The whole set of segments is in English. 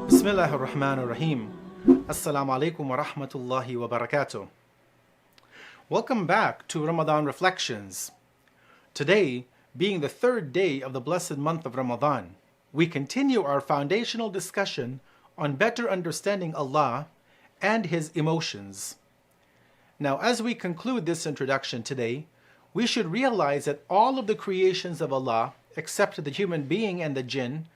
Bismillah ar-Rahman ar-Rahim. Assalamu alaikum wa rahmatullahi wa barakatuh. Welcome back to Ramadan Reflections. Today, being the third day of the blessed month of Ramadan, we continue our foundational discussion on better understanding Allah and His emotions. Now, as we conclude this introduction today, we should realize that all of the creations of Allah, except the human being and the jinn,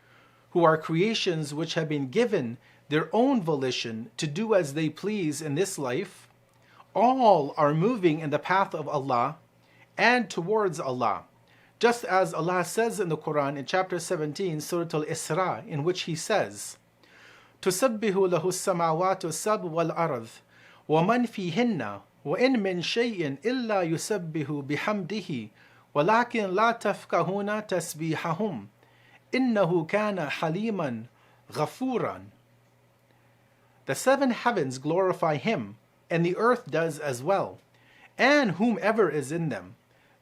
who are creations which have been given their own volition to do as they please in this life, all are moving in the path of Allah and towards Allah. Just as Allah says in the Quran in chapter 17, Surah Al-Isra, in which He says, تُسَبِّحُ لَهُ السَّمَاوَاتُ السَّبْعُ وَالْأَرْضُ وَمَنْ فِيهِنَّ وَإِن مِّن شَيْءٍ إِلَّا يُسَبِّحُ بِحَمْدِهِ وَلَكِنْ لَا تَفْقَهُونَ تَسْبِيحَهُمْ إِنَّهُ كَانَ حَلِيمًا غَفُورًا. The seven heavens glorify Him, and the earth does as well, and whomever is in them.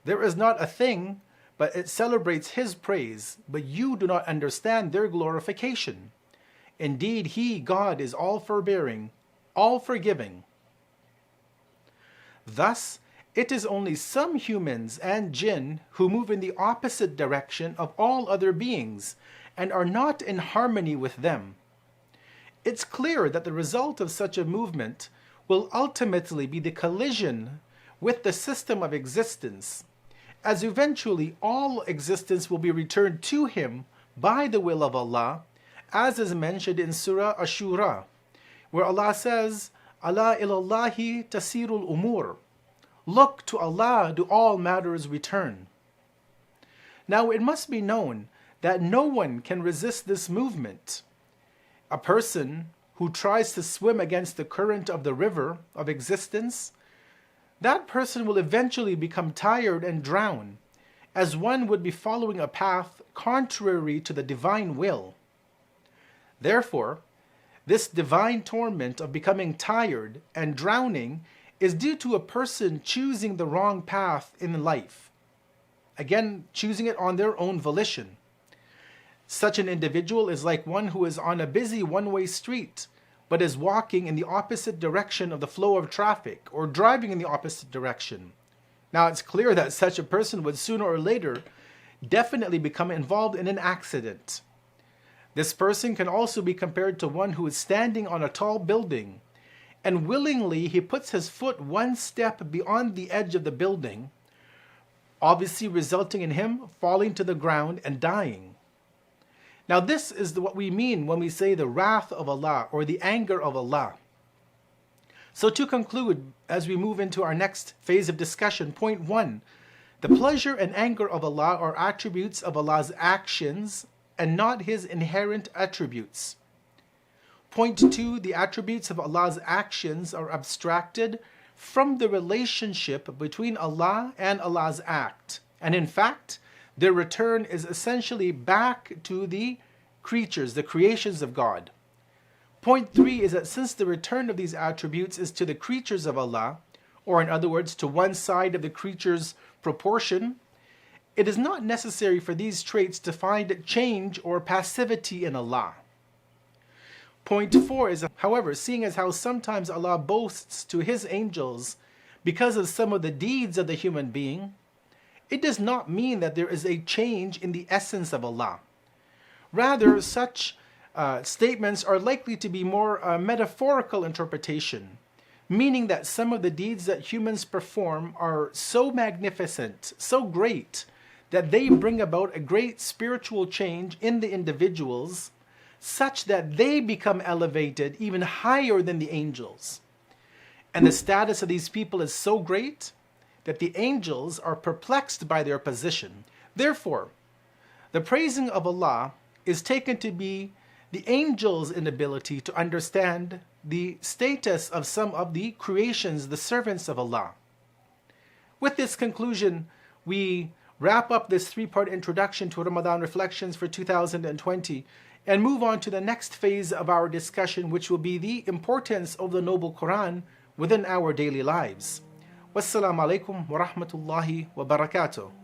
There is not a thing, but it celebrates His praise, but you do not understand their glorification. Indeed, He, God, is all forbearing, all forgiving. Thus, it is only some humans and jinn who move in the opposite direction of all other beings and are not in harmony with them. It's clear that the result of such a movement will ultimately be the collision with the system of existence, as eventually all existence will be returned to Him by the will of Allah, as is mentioned in Surah Ash-Shura, where Allah says, "Ala ilallahi tasirul umur." Look, to Allah do all matters return. Now it must be known that no one can resist this movement. A person who tries to swim against the current of the river of existence, that person will eventually become tired and drown, as one would be following a path contrary to the divine will. Therefore, this divine torment of becoming tired and drowning is due to a person choosing the wrong path in life. Again, choosing it on their own volition. Such an individual is like one who is on a busy one-way street, but is walking in the opposite direction of the flow of traffic, or driving in the opposite direction. Now, it's clear that such a person would sooner or later definitely become involved in an accident. This person can also be compared to one who is standing on a tall building, and willingly he puts his foot one step beyond the edge of the building, obviously resulting in him falling to the ground and dying. Now this is what we mean when we say the wrath of Allah, or the anger of Allah. So to conclude, as we move into our next phase of discussion, point 1, the pleasure and anger of Allah are attributes of Allah's actions and not His inherent attributes. Point 2, the attributes of Allah's actions are abstracted from the relationship between Allah and Allah's act. And in fact, their return is essentially back to the creatures, the creations of God. Point 3 is that since the return of these attributes is to the creatures of Allah, or in other words, to one side of the creature's proportion, it is not necessary for these traits to find change or passivity in Allah. Point 4 is, however, seeing as how sometimes Allah boasts to His angels because of some of the deeds of the human being, it does not mean that there is a change in the essence of Allah. Rather, such statements are likely to be more metaphorical interpretation, meaning that some of the deeds that humans perform are so magnificent, so great, that they bring about a great spiritual change in the individuals, such that they become elevated even higher than the angels. And the status of these people is so great that the angels are perplexed by their position. Therefore, the praising of Allah is taken to be the angels' inability to understand the status of some of the creations, the servants of Allah. With this conclusion, we wrap up this three-part introduction to Ramadan Reflections for 2020 and move on to the next phase of our discussion, which will be the importance of the Noble Quran within our daily lives. Wassalamu alaikum wa rahmatullahi wa barakatuh.